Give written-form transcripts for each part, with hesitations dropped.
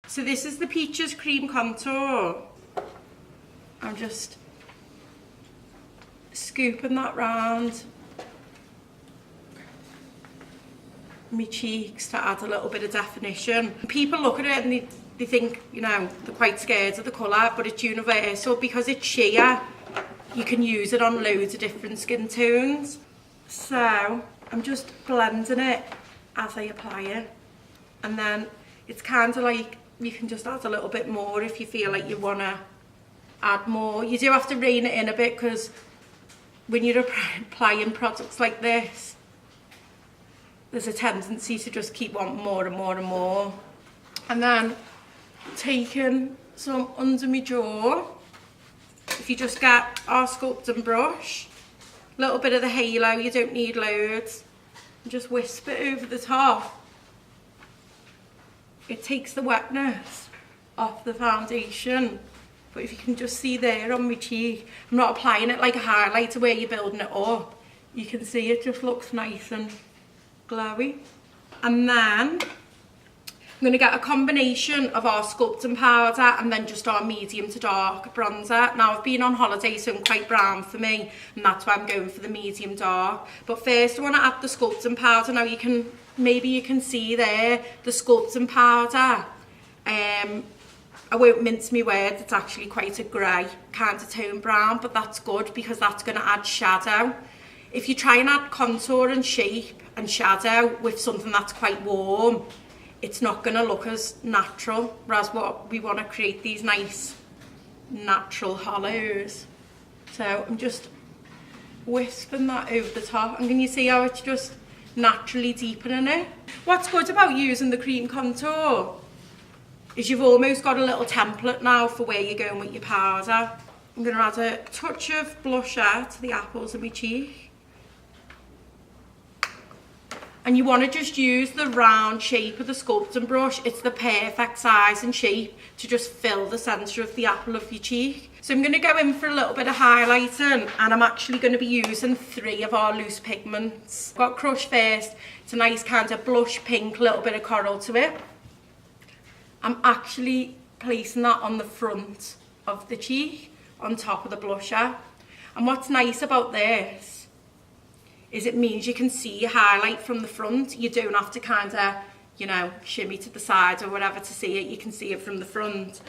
So this is the Peaches Cream Contour. I'm just scooping that round my cheeks to add a little bit of definition. People look at it and they think, you know, they're quite scared of the colour, but it's universal because it's sheer. You can use it on loads of different skin tones. So I'm just blending it as I apply it. And then it's kind of like you can just add a little bit more if you feel like you want to add more. You do have to rein it in a bit because when you're applying products like this, there's a tendency to just keep wanting more and more and more. And then taking some under my jaw, if you just get our sculpting brush, a little bit of the halo, you don't need loads, and just wisp it over the top. It takes the wetness off the foundation. But if you can just see there on my cheek, I'm not applying it like a highlighter where you're building it up. You can see it just looks nice and glowy. And then I'm going to get a combination of our sculpting powder and then just our medium to dark bronzer. Now I've been on holiday, so I'm quite brown for me, and that's why I'm going for the medium dark. But first I want to add the sculpting powder. Now maybe you can see there the sculpting powder. I won't mince my words, it's actually quite a grey kind of tone brown, but that's good because that's going to add shadow. If you try and add contour and shape and shadow with something that's quite warm, it's not going to look as natural, whereas what we want to create these nice natural hollows. So I'm just wisping that over the top, and can you see how it's just naturally deepening it? What's good about using the cream contour is you've almost got a little template now for where you're going with your powder. I'm going to add a touch of blusher to the apples of my cheek. And you want to just use the round shape of the sculpting brush. It's the perfect size and shape to just fill the centre of the apple of your cheek. So I'm going to go in for a little bit of highlighting, and I'm actually going to be using 3 of our loose pigments. I've got Crush first. It's a nice kind of blush pink, little bit of coral to it. I'm actually placing that on the front of the cheek, on top of the blusher. And what's nice about this is it means you can see your highlight from the front. You don't have to kind of, you know, shimmy to the side or whatever to see it. You can see it from the front.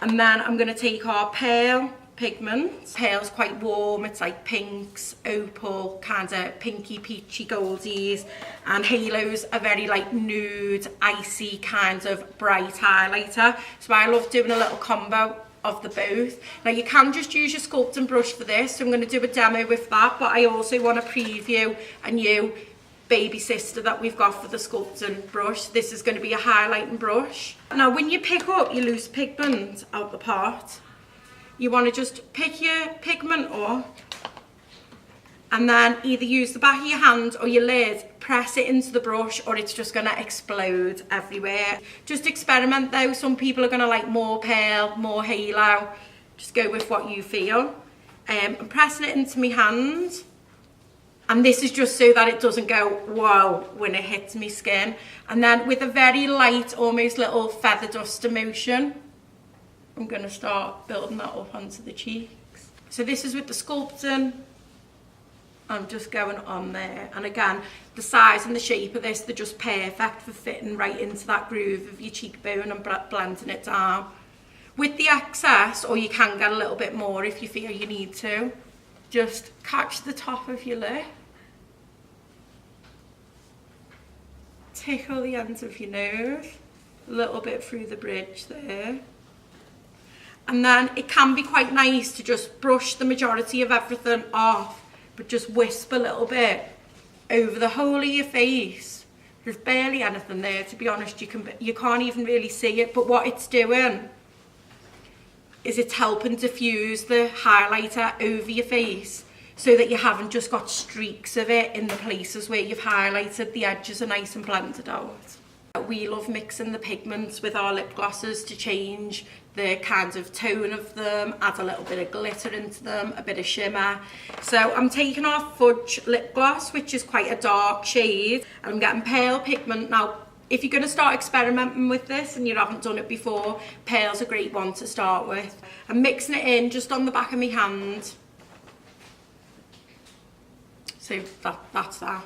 And then I'm going to take our pale pigment. Pale's quite warm. It's like pinks, opal, kind of pinky, peachy, goldies. And halo's a very like nude, icy kind of bright highlighter. So I love doing a little combo of the both. Now you can just use your sculpting brush for this, so I'm going to do a demo with that, but I also want to preview a new baby sister that we've got for the sculpting brush. This is going to be a highlighting brush. Now when you pick up your loose pigment out the pot, you want to just pick your pigment up and then either use the back of your hand or your lid, press it into the brush, or it's just going to explode everywhere. Just experiment though. Some people are going to like more pale, more halo. Just go with what you feel. I'm pressing it into my hand, and this is just so that it doesn't go whoa when it hits my skin. And then with a very light, almost little feather duster motion, I'm going to start building that up onto the cheeks. So this is with the sculpting. I'm just going on there, and again the size and the shape of this, they're just perfect for fitting right into that groove of your cheekbone and blending it down. With the excess, or you can get a little bit more if you feel you need to, just catch the top of your lip, tickle the ends of your nose, a little bit through the bridge there. And then it can be quite nice to just brush the majority of everything off, but just wisp a little bit over the whole of your face. There's barely anything there, to be honest. You can't even really see it, but what it's doing is it's helping diffuse the highlighter over your face so that you haven't just got streaks of it in the places where you've highlighted. The edges are nice and blended out. We love mixing the pigments with our lip glosses to change the kind of tone of them, add a little bit of glitter into them, a bit of shimmer. So I'm taking our Fudge lip gloss, which is quite a dark shade, and I'm getting pale pigment. Now If you're going to start experimenting with this and you haven't done it before, pearl's a great one to start with. I'm mixing it in just on the back of my hand. So that's that.